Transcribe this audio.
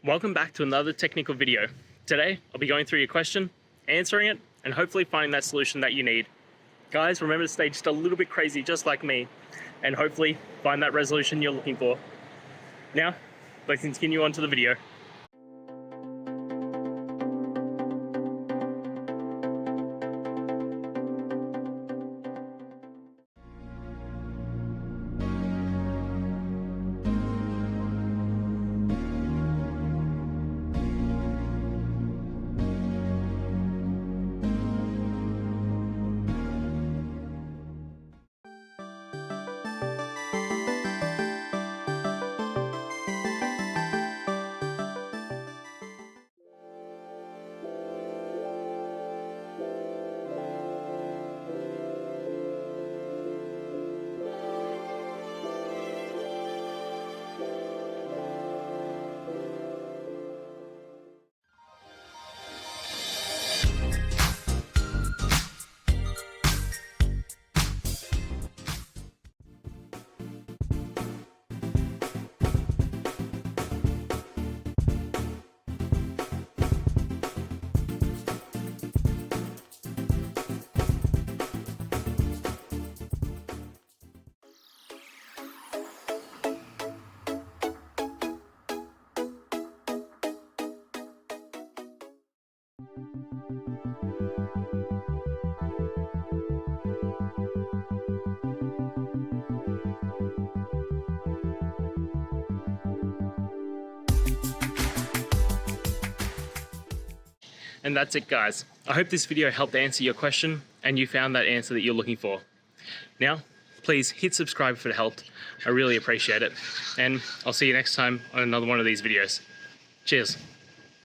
Welcome back to another technical video. Today, I'll be going through your question, answering it, and hopefully finding that solution that you need. Guys, remember to stay just a little bit crazy, just like me, and hopefully find that resolution you're looking for. Now, let's continue on to the video. And that's it, guys. I hope this video helped answer your question and you found that answer that you're looking for. Now, please hit subscribe if it helped. I really appreciate it. And I'll see you next time on another one of these videos. Cheers.